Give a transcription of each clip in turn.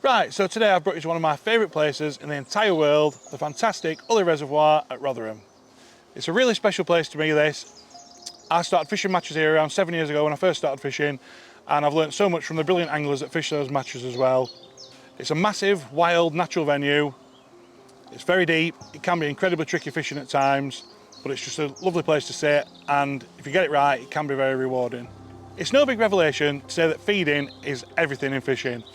Right, so today I've brought you to one of my favourite places in the entire world, the fantastic Ulley Reservoir at Rotherham. It's a really special place to me, this. I started fishing matches here around 7 years ago when I first started fishing, and I've learnt so much from the brilliant anglers that fish those matches as well. It's a massive, wild, natural venue. It's very deep, it can be incredibly tricky fishing at times, but it's just a lovely place to sit, and if you get it right, it can be very rewarding. It's no big revelation to say that feeding is everything in fishing.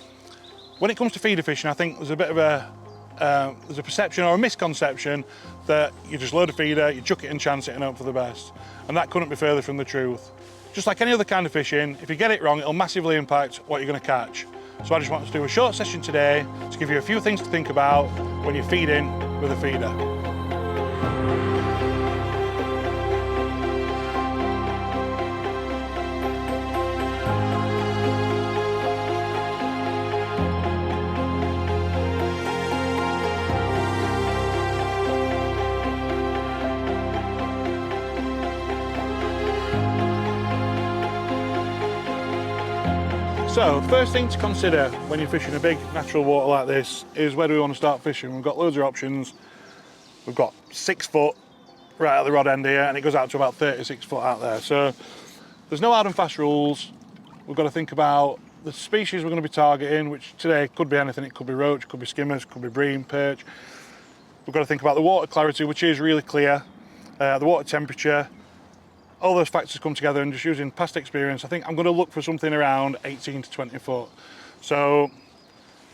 When it comes to feeder fishing, I think there's a bit of there's a perception or a misconception that you just load a feeder, you chuck it and chance it and hope for the best. And that couldn't be further from the truth. Just like any other kind of fishing, if you get it wrong, it'll massively impact what you're going to catch. So I just want to do a short session today to give you a few things to think about when you're feeding with a feeder. So, the first thing to consider when you're fishing a big natural water like this is where do we want to start fishing. We've got loads of options. We've got 6 foot right at the rod end here, and it goes out to about 36 foot out there. So there's no hard and fast rules. We've got to think about the species we're going to be targeting, which today could be anything. It could be roach, could be skimmers, could be bream, perch. We've got to think about the water clarity, which is really clear, the water temperature. All those factors come together, and just using past experience, I think I'm going to look for something around 18 to 20 foot. So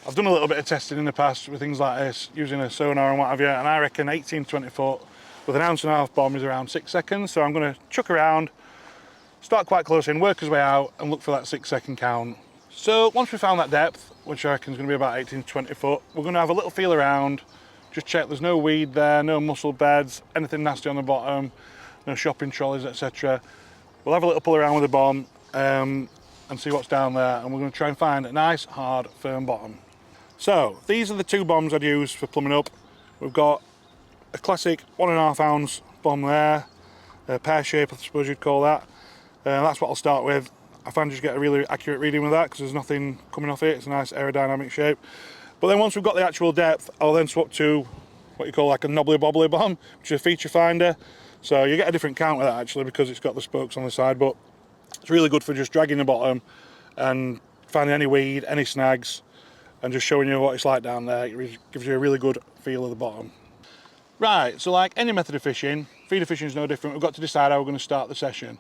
I've done a little bit of testing in the past with things like this, using a sonar and what have you, and I reckon 18 to 20 foot with an 1.5 ounce bomb is around 6 seconds. So I'm going to chuck around, start quite close in, work his way out, and look for that 6 second count. So once we found that depth, which I reckon is going to be about 18 to 20 foot, we're going to have a little feel around, just check there's no weed there, no mussel beds, anything nasty on the bottom, no shopping trolleys, etc. We'll have a little pull around with the bomb and see what's down there, and we're going to try and find a nice, hard, firm bottom. So these are the 2 bombs I'd use for plumbing up. We've got a classic 1.5 ounce bomb there, a pear shape I suppose you'd call that. That's what I'll start with. I find you get a really accurate reading with that because there's nothing coming off it. It's a nice aerodynamic shape. But then once we've got the actual depth, I'll then swap to what you call like a knobbly bobbly bomb, which is a feature finder. So you get a different count with that actually because it's got the spokes on the side, but it's really good for just dragging the bottom and finding any weed, any snags, and just showing you what it's like down there. It gives you a really good feel of the bottom. Right, so like any method of fishing, feeder fishing is no different. We've got to decide how we're going to start the session.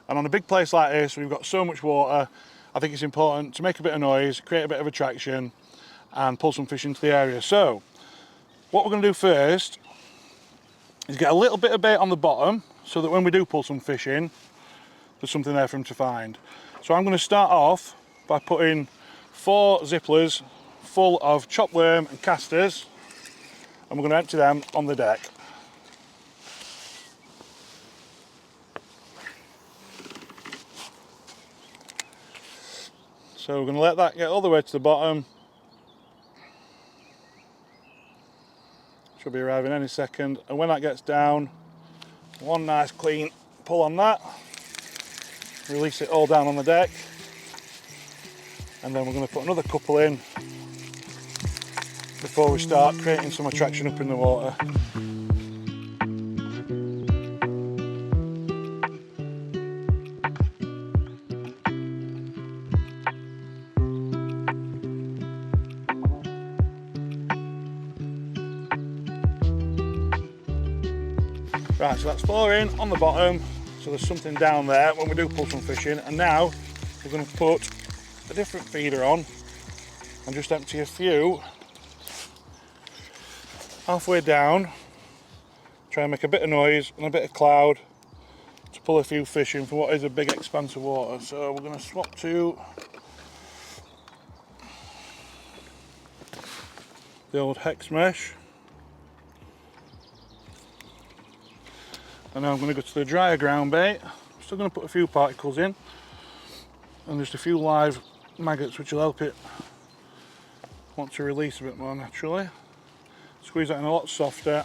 And on a big place like this, we've got so much water, I think it's important to make a bit of noise, create a bit of attraction, and pull some fish into the area. So what we're going to do first is get a little bit of bait on the bottom so that when we do pull some fish in, there's something there for them to find. So I'm going to start off by putting 4 zipplers full of chopped worm and casters, and we're going to empty them on the deck. So we're going to let that get all the way to the bottom. Should be arriving any second, and when that gets down, one nice clean pull on that, release it all down on the deck, and then we're going to put another couple in before we start creating some attraction up in the water. Right, so that's 4 in on the bottom, so there's something down there when we do pull some fish in, and now we're going to put a different feeder on and just empty a few halfway down, try and make a bit of noise and a bit of cloud to pull a few fish in for what is a big expanse of water. So we're going to swap to the old hex mesh. And now I'm going to go to the drier ground bait. I'm still going to put a few particles in and just a few live maggots which will help it want to release a bit more naturally. Squeeze that in a lot softer.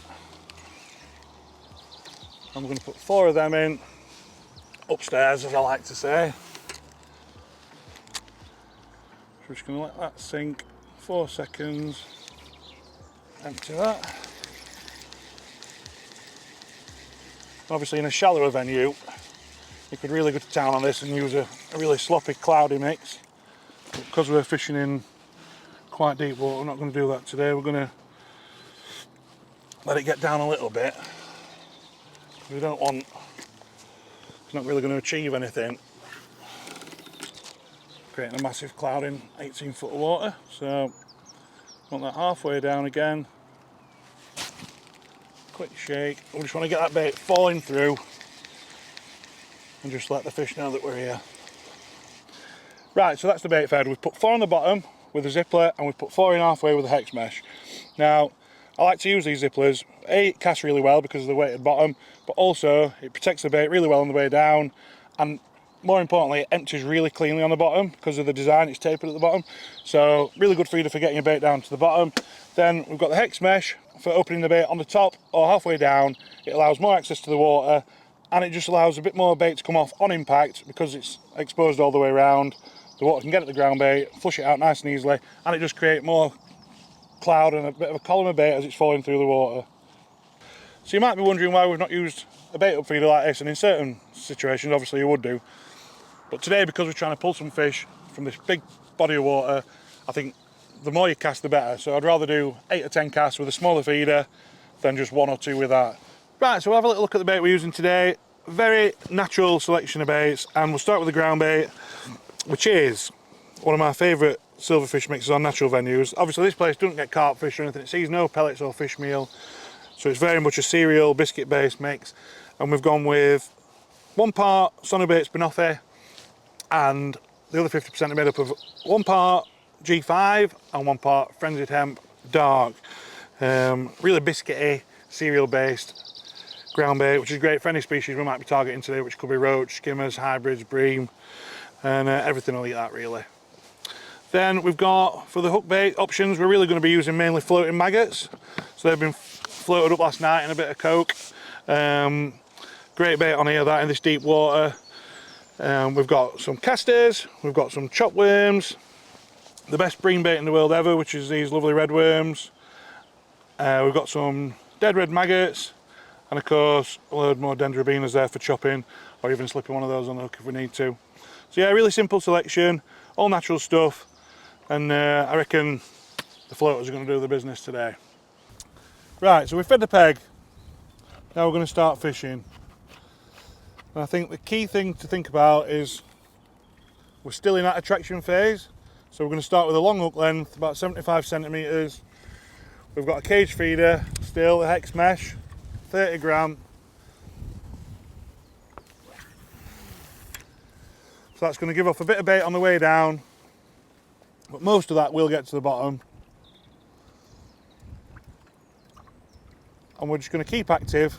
I'm going to put 4 of them in upstairs, as I like to say. So we're just going to let that sink 4 seconds. Empty that. Obviously in a shallower venue, you could really go to town on this and use a really sloppy, cloudy mix. But because we're fishing in quite deep water, we're not going to do that today. We're going to let it get down a little bit. We don't want, it's not really going to achieve anything, creating a massive cloud in 18 foot of water. So want that halfway down again. Quick shake. We just want to get that bait falling through and just let the fish know that we're here. Right, so that's the bait fed. We've put 4 on the bottom with a zippler and we've put 4 in halfway with a hex mesh. Now, I like to use these zipplers. A, it casts really well because of the weighted bottom, but also it protects the bait really well on the way down, and more importantly, it empties really cleanly on the bottom because of the design. It's tapered at the bottom, so really good feeder for getting your bait down to the bottom. Then we've got the hex mesh for opening the bait on the top or halfway down. It allows more access to the water, and it just allows a bit more bait to come off on impact because it's exposed all the way around. The water can get at the ground bait, flush it out nice and easily, and it just creates more cloud and a bit of a column of bait as it's falling through the water. So you might be wondering why we've not used a bait up feeder like this, and in certain situations obviously you would do, but today, because we're trying to pull some fish from this big body of water, I think the more you cast the better. So I'd rather do 8 or 10 casts with a smaller feeder than just 1 or 2 with that. Right, so we'll have a little look at the bait we're using today. Very natural selection of baits, and we'll start with the ground bait, which is one of my favourite silverfish mixes on natural venues. Obviously this place doesn't get carp fish or anything, it sees no pellets or fish meal, so it's very much a cereal biscuit based mix. And we've gone with 1 part Sonobaits Banoffee, and the other 50% are made up of 1 part G5 and 1 part Frenzied Hemp Dark. Really biscuity, cereal based ground bait, which is great for any species we might be targeting today, which could be roach, skimmers, hybrids, bream, and everything will eat that really. Then we've got, for the hook bait options, we're really going to be using mainly floating maggots. So they've been floated up last night in a bit of coke. Great bait on here, that in this deep water. We've got some casters, we've got some chop worms, the best bream bait in the world ever, which is these lovely red worms. We've got some dead red maggots, and of course a load more dendrobinas there for chopping, or even slipping one of those on the hook if we need to. So yeah, really simple selection, all natural stuff, and I reckon the floaters are going to do the business today. Right, so we've fed the peg, now we're going to start fishing. And I think the key thing to think about is we're still in that attraction phase, so we're going to start with a long hook length, about 75 centimetres. We've got a cage feeder, still a hex mesh, 30 gram. So that's going to give off a bit of bait on the way down, but most of that will get to the bottom. And we're just going to keep active.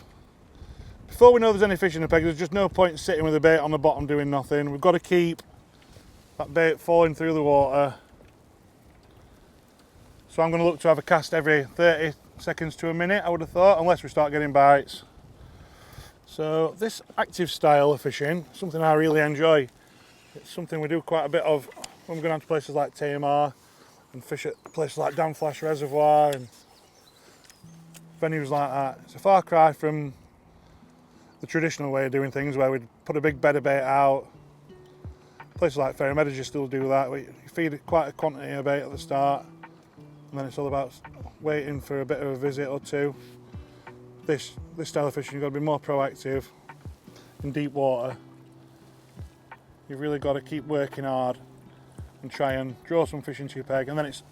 Before we know there's any fish in the peg, there's just no point sitting with the bait on the bottom doing nothing. We've got to keep that bait falling through the water. So I'm going to look to have a cast every 30 seconds to a minute, I would have thought, unless we start getting bites. So this active style of fishing, something I really enjoy. It's something we do quite a bit of when we're going down to places like Tamar and fish at places like Ulley Reservoir and venues like that. It's a far cry from the traditional way of doing things, where we'd put a big bed of bait out. Places like Ferry Meadows, you still do that. You feed quite a quantity of bait at the start, and then it's all about waiting for a bit of a visit or two. This style of fishing, you've got to be more proactive in deep water. You've really got to keep working hard and try and draw some fish into your peg, and then it's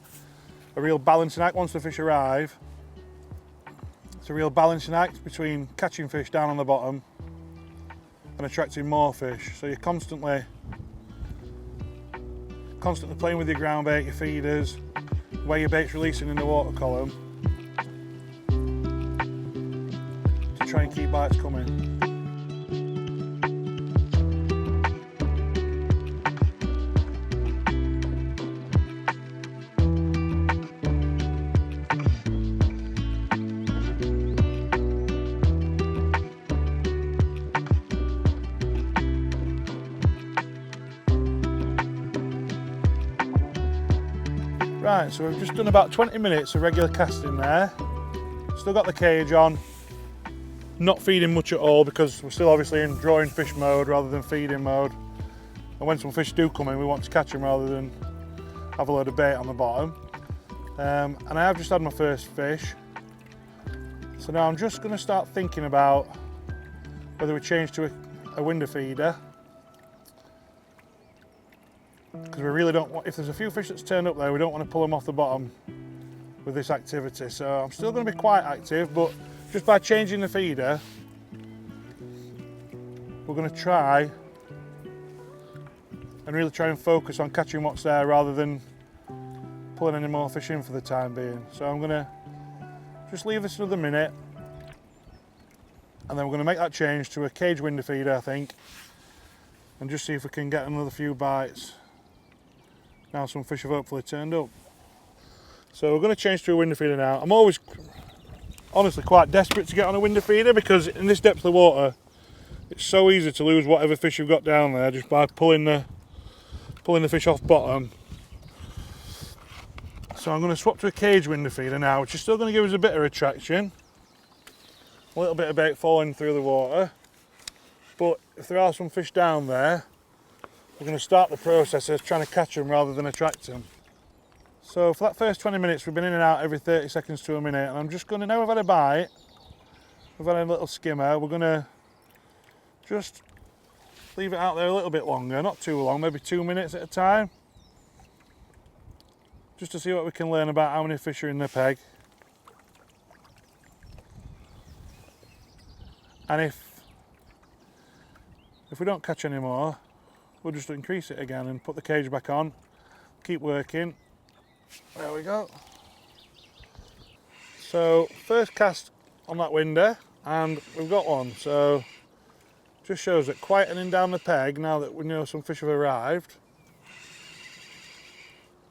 a real balancing act once the fish arrive. It's a real balancing act between catching fish down on the bottom and attracting more fish. So you're constantly playing with your ground bait, your feeders, where your bait's releasing in the water column, to try and keep bites coming. Right, so we've just done about 20 minutes of regular casting there. Still got the cage on. Not feeding much at all because we're still obviously in drawing fish mode rather than feeding mode. And when some fish do come in, we want to catch them rather than have a load of bait on the bottom. And I have just had my first fish. So now I'm just going to start thinking about whether we change to a window feeder. Because we really don't want, if there's a few fish that's turned up there, we don't want to pull them off the bottom with this activity. So I'm still going to be quite active, but just by changing the feeder, we're going to try and really try and focus on catching what's there rather than pulling any more fish in for the time being. So I'm going to just leave this another minute, and then we're going to make that change to a cage window feeder, I think, and just see if we can get another few bites. Now some fish have hopefully turned up. So we're going to change to a window feeder now. I'm always honestly quite desperate to get on a window feeder because in this depth of water it's so easy to lose whatever fish you've got down there just by pulling the fish off bottom. So I'm going to swap to a cage window feeder now, which is still going to give us a bit of attraction, a little bit of bait falling through the water, but if there are some fish down there, we're going to start the process of trying to catch them rather than attract them. So for that first 20 minutes we've been in and out every 30 seconds to a minute, and I'm just going to, now we've had a bite, we've had a little skimmer, we're going to just leave it out there a little bit longer, not too long, maybe 2 minutes at a time, just to see what we can learn about how many fish are in the peg. And if we don't catch any more, we'll just increase it again and put the cage back on, keep working. There we go. So first cast on that window and we've got one, so just shows that quietening down the peg now that we know some fish have arrived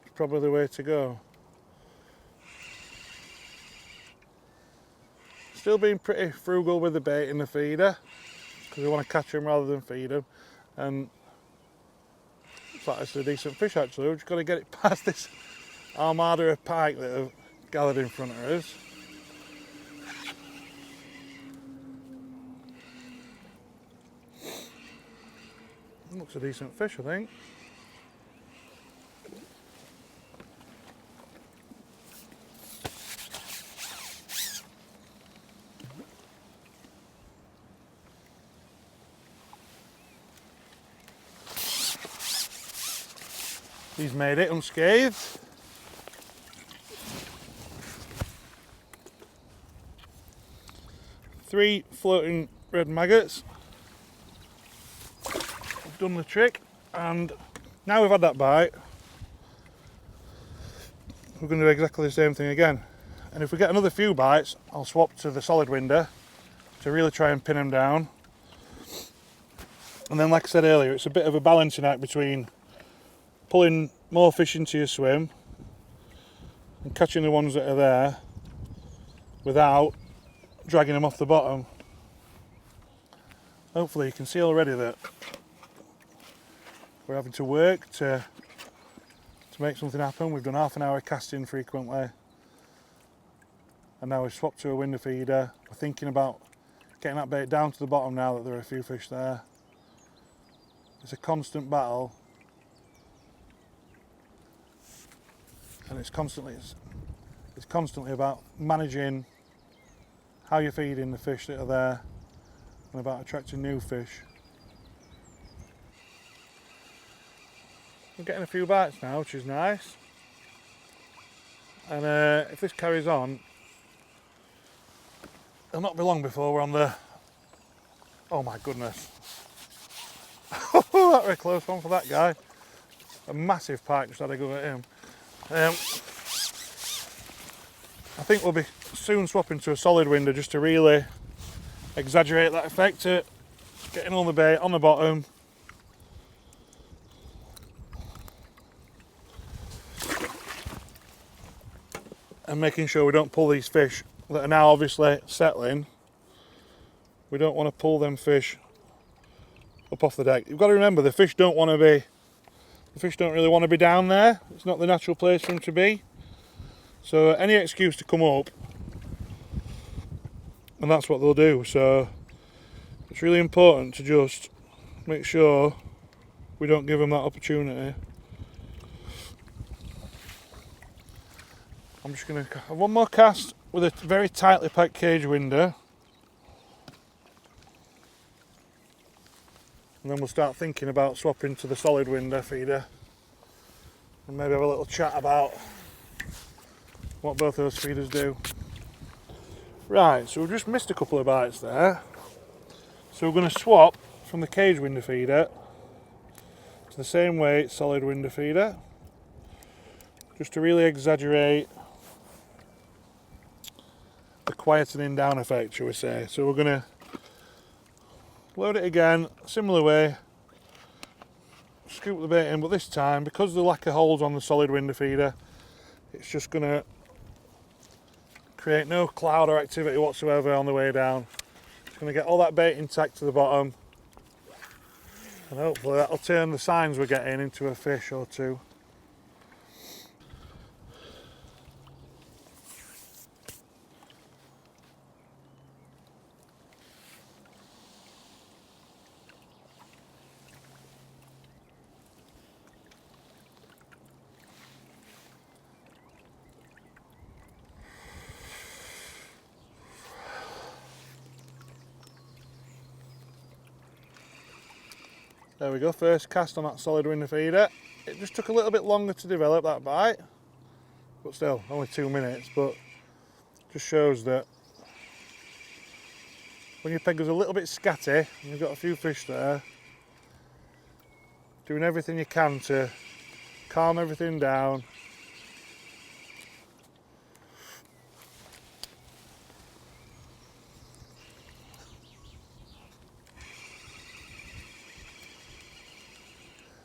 is probably the way to go. Still being pretty frugal with the bait in the feeder because we want to catch them rather than feed them, and looks like it's a decent fish actually. We've just got to get it past this armada of pike that have gathered in front of us. Looks a decent fish, I think. He's made it unscathed. Three floating red maggots. We've done the trick, and now we've had that bite, we're going to do exactly the same thing again. And if we get another few bites, I'll swap to the solid window to really try and pin them down. And then, like I said earlier, it's a bit of a balancing act between pulling more fish into your swim and catching the ones that are there without dragging them off the bottom. Hopefully you can see already that we're having to work to make something happen. We've done half an hour casting frequently, and now we've swapped to a window feeder. We're thinking about getting that bait down to the bottom now that there are a few fish there. It's a constant battle, and it's constantly about managing how you're feeding the fish that are there and about attracting new fish. We're getting a few bites now, which is nice, and if this carries on, it'll not be long before we're on the, oh my goodness, that was a close one for that guy. A massive pike just had a go at him. I think we'll be soon swapping to a solid window just to really exaggerate that effect of getting all the bait on the bottom. And making sure we don't pull these fish that are now obviously settling. We don't want to pull them fish up off the deck. You've got to remember, the fish don't really want to be down there. It's not the natural place for them to be. So any excuse to come up, and that's what they'll do. So it's really important to just make sure we don't give them that opportunity. I'm just going to have one more cast with a very tightly packed cage window, and then we'll start thinking about swapping to the solid window feeder and maybe have a little chat about what both those feeders do. Right, so we've just missed a couple of bites there. So we're going to swap from the cage window feeder to the same weight solid window feeder, just to really exaggerate the quietening down effect, shall we say. So we're going to load it again, similar way, scoop the bait in, but this time, because of the lack of holes on the solid window feeder, it's just going to create no cloud or activity whatsoever on the way down. It's going to get all that bait intact to the bottom, and hopefully that'll turn the signs we're getting into a fish or two. There we go, first cast on that solid window feeder. It just took a little bit longer to develop, that bite, but still, only 2 minutes, but just shows that when your peg is a little bit scatty and you've got a few fish there, doing everything you can to calm everything down.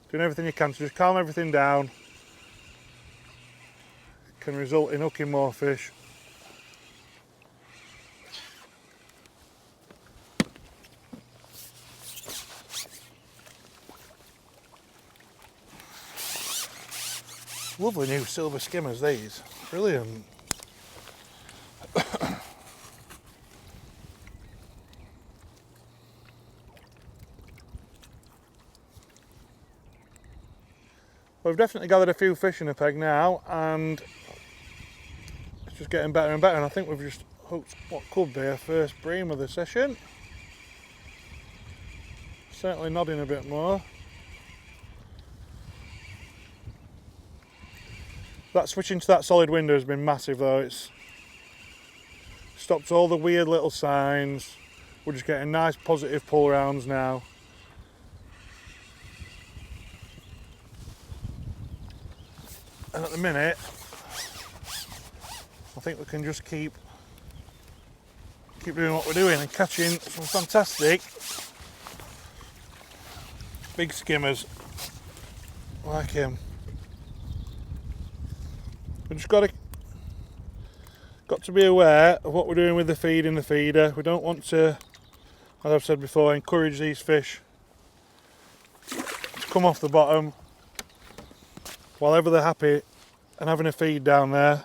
Doing everything you can to just calm everything down can result in hooking more fish. Lovely new silver skimmers, these. Brilliant. We've definitely gathered a few fish in a peg now, and it's just getting better and better, and I think we've just hooked what could be a first bream of the session. Certainly nodding a bit more. That switching to that solid window has been massive though. It's stopped all the weird little signs. We're just getting nice positive pull rounds now. And at the minute, I think we can just keep doing what we're doing and catching some fantastic big skimmers like him. We've just got to be aware of what we're doing with the feed in the feeder. We don't want to, as I've said before, encourage these fish to come off the bottom while ever they're happy and having a feed down there.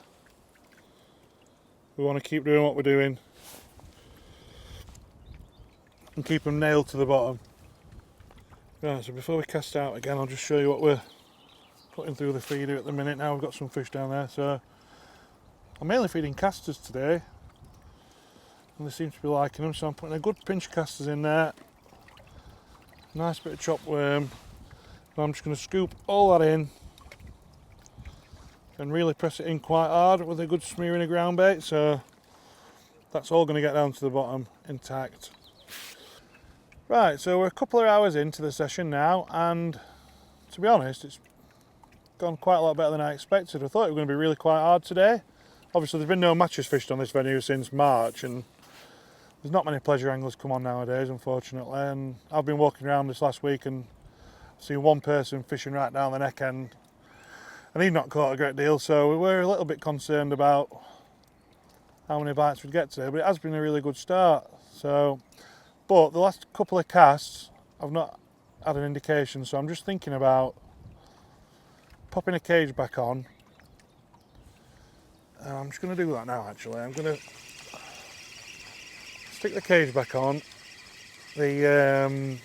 We want to keep doing what we're doing and keep them nailed to the bottom. Right, so before we cast out again, I'll just show you what we're putting through the feeder at the minute. Now we've got some fish down there, so I'm mainly feeding casters today and they seem to be liking them, so I'm putting a good pinch of casters in there, nice bit of chopped worm, and I'm just going to scoop all that in and really press it in quite hard with a good smearing of ground bait, so that's all going to get down to the bottom intact. Right, so we're a couple of hours into the session now, and to be honest, it's gone quite a lot better than I expected. I thought it was going to be really quite hard today. Obviously there's been no matches fished on this venue since March, and there's not many pleasure anglers come on nowadays, unfortunately, and I've been walking around this last week and seen one person fishing right down the neck end, and he'd not caught a great deal, so we were a little bit concerned about how many bites we'd get today, but it has been a really good start. So, but the last couple of casts I've not had an indication, so I'm just thinking about popping a cage back on I'm just going to do that now actually. I'm going to stick the cage back on, the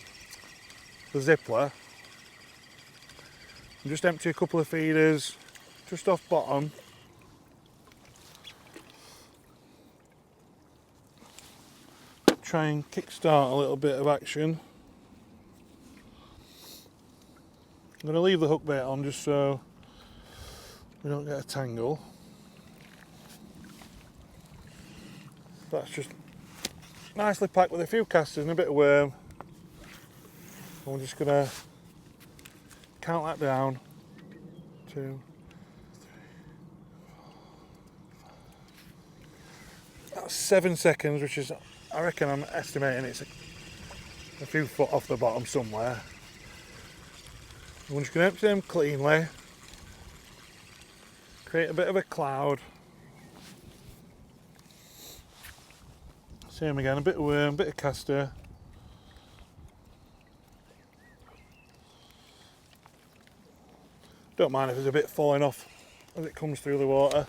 zippler, and just empty a couple of feeders just off bottom. Try and kickstart a little bit of action. I'm going to leave the hook bait on just so we don't get a tangle. That's just nicely packed with a few casters and a bit of worm. And we're just going to count that down. 2, 3, 4, 5. That's 7 seconds, which is, I reckon I'm estimating it's a few foot off the bottom somewhere. We're just going to empty them cleanly, create a bit of a cloud. Same again, a bit of worm, a bit of caster. Don't mind if there's a bit falling off as it comes through the water.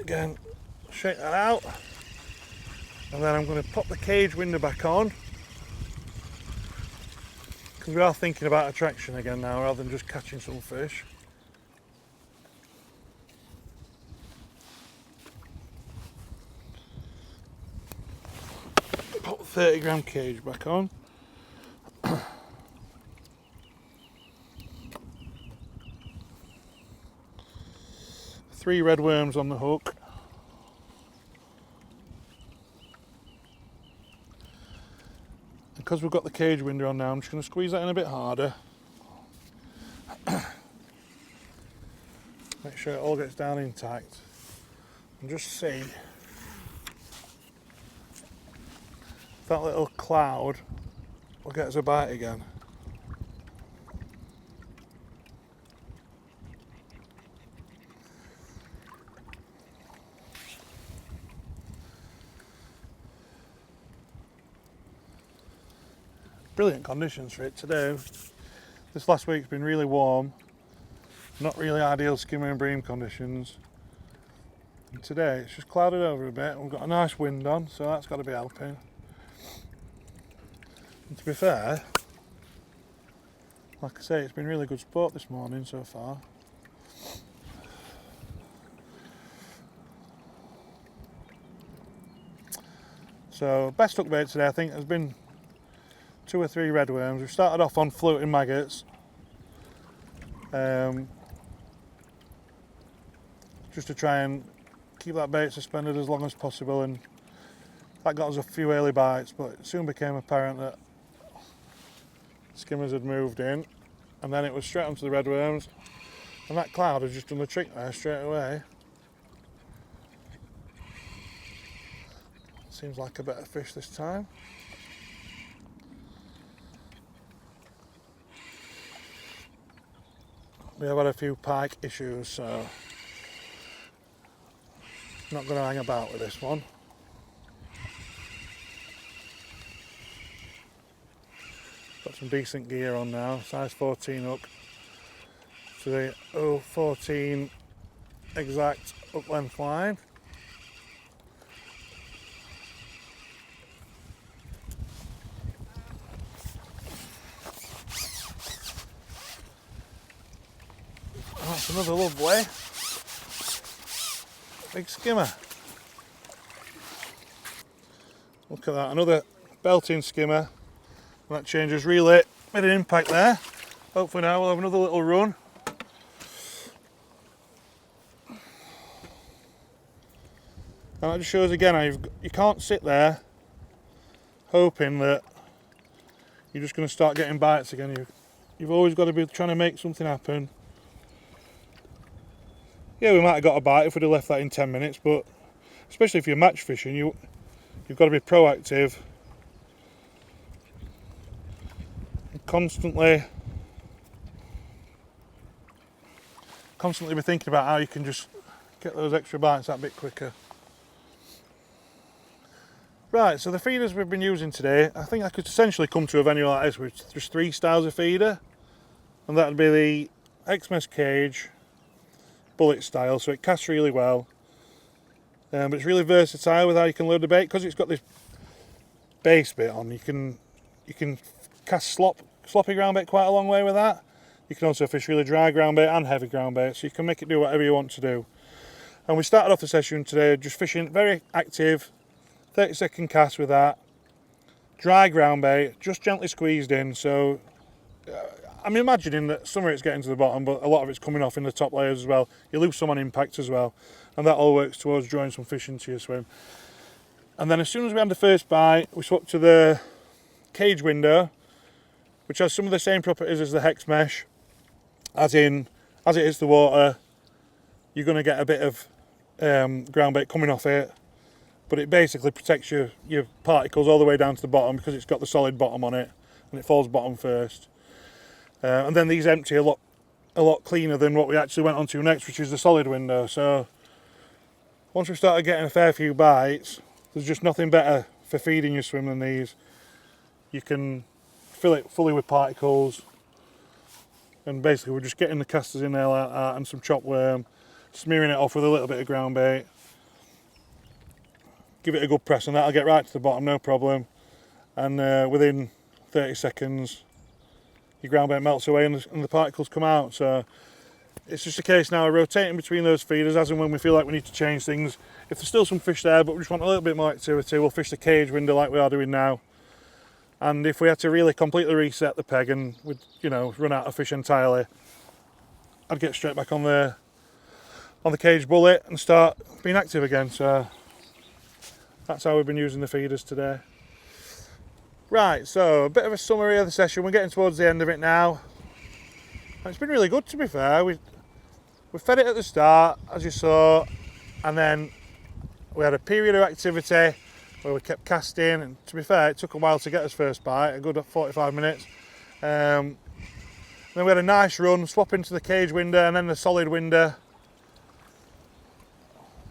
Again, shake that out, and then I'm going to pop the cage window back on, because we are thinking about attraction again now rather than just catching some fish. Pop the 30 gram cage back on. 3 red worms on the hook. Because we've got the cage window on now, I'm just going to squeeze that in a bit harder. Make sure it all gets down intact. And just see if that little cloud will get us a bite again. Brilliant conditions for it today. This last week's been really warm, not really ideal skimmer and bream conditions. And today it's just clouded over a bit. We've got a nice wind on, so that's got to be helping. And to be fair, like I say, it's been really good sport this morning so far. So best hook bait today I think has been 2 or 3 red worms. We've started off on floating maggots, just to try and keep that bait suspended as long as possible, and that got us a few early bites, but it soon became apparent that skimmers had moved in, and then it was straight onto the red worms, and that cloud has just done the trick there straight away. Seems like a better fish this time. We have had a few pike issues, so I'm not going to hang about with this one. Got some decent gear on now, size 14 hook to the 014 exact hook length line. That's another lovely big skimmer. Look at that, another belting skimmer. That changes relay, made an impact there. Hopefully now we'll have another little run. And that just shows again how you can't sit there hoping that you're just going to start getting bites again. You've always got to be trying to make something happen. Yeah, we might have got a bite if we'd have left that in 10 minutes, but especially if you're match fishing, you've got to be proactive and constantly be thinking about how you can just get those extra bites that bit quicker. Right, so the feeders we've been using today, I think I could essentially come to a venue like this with just 3 styles of feeder. And that would be the X-Mesh cage, bullet style, so it casts really well. But it's really versatile with how you can load the bait, because it's got this base bit on. You can cast sloppy ground bait quite a long way with that. You can also fish really dry ground bait and heavy ground bait, so you can make it do whatever you want to do. And we started off the session today just fishing very active, 30-second cast with that, dry ground bait, just gently squeezed in. So I'm imagining that some of it's getting to the bottom, but a lot of it's coming off in the top layers as well. You lose some on impact as well, and that all works towards drawing some fish into your swim. And then as soon as we had the first bite, we swapped to the cage window, which has some of the same properties as the hex mesh, as it hits the water, you're going to get a bit of ground bait coming off it, but it basically protects your particles all the way down to the bottom because it's got the solid bottom on it, and it falls bottom first. And then these empty a lot cleaner than what we actually went on to next, which is the solid window. So once we started getting a fair few bites, there's just nothing better for feeding your swim than these. You can fill it fully with particles, and basically we're just getting the casters in there like that and some chopped worm, smearing it off with a little bit of ground bait. Give it a good press and that'll get right to the bottom, no problem. And within 30 seconds your ground bait melts away and the particles come out. So it's just a case now of rotating between those feeders as and when we feel like we need to change things. If there's still some fish there but we just want a little bit more activity, we'll fish the cage window like we are doing now. And if we had to really completely reset the peg and we'd, run out of fish entirely, I'd get straight back on the cage bullet and start being active again. So that's how we've been using the feeders today. Right, so a bit of a summary of the session. We're getting towards the end of it now. And it's been really good, to be fair. We fed it at the start, as you saw, and then we had a period of activity where we kept casting, and to be fair, it took a while to get us first bite, a good 45 minutes. Then we had a nice run, swap into the cage window and then the solid window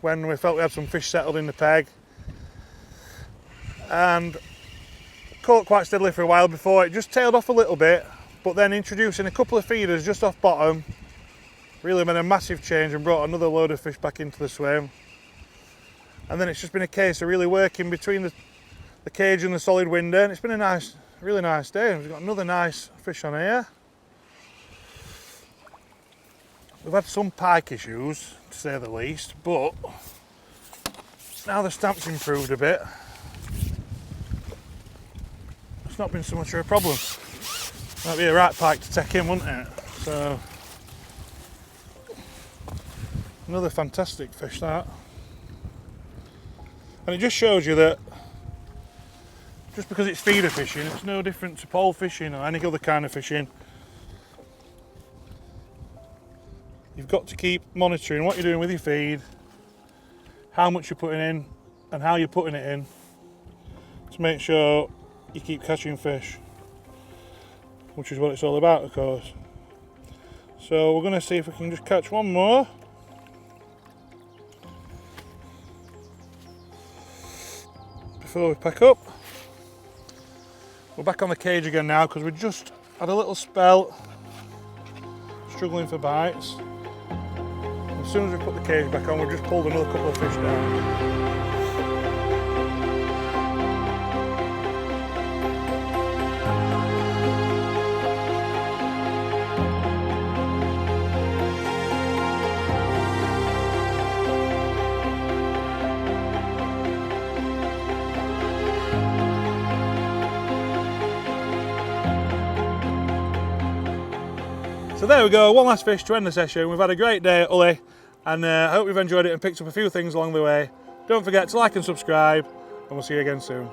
when we felt we had some fish settled in the peg. And caught quite steadily for a while before it just tailed off a little bit, but then introducing a couple of feeders just off bottom really made a massive change and brought another load of fish back into the swim. And then it's just been a case of really working between the cage and the solid window, and it's been a really nice day. We've got another nice fish on here. We've had some pike issues, to say the least, but now the stamp's improved a bit, it's not been so much of a problem. Might be a right pike to take in, wouldn't it? So another fantastic fish, that. And it just shows you that just because it's feeder fishing, it's no different to pole fishing or any other kind of fishing. You've got to keep monitoring what you're doing with your feed, how much you're putting in and how you're putting it in, to make sure you keep catching fish, which is what it's all about, of course. So we're going to see if we can just catch one more. Before we pack up. We're back on the cage again now because we just had a little spell struggling for bites. As soon as we put the cage back on, we've just pulled another couple of fish down. So there we go, one last fish to end the session. We've had a great day at Ulley, and I hope you've enjoyed it and picked up a few things along the way. Don't forget to like and subscribe, and we'll see you again soon.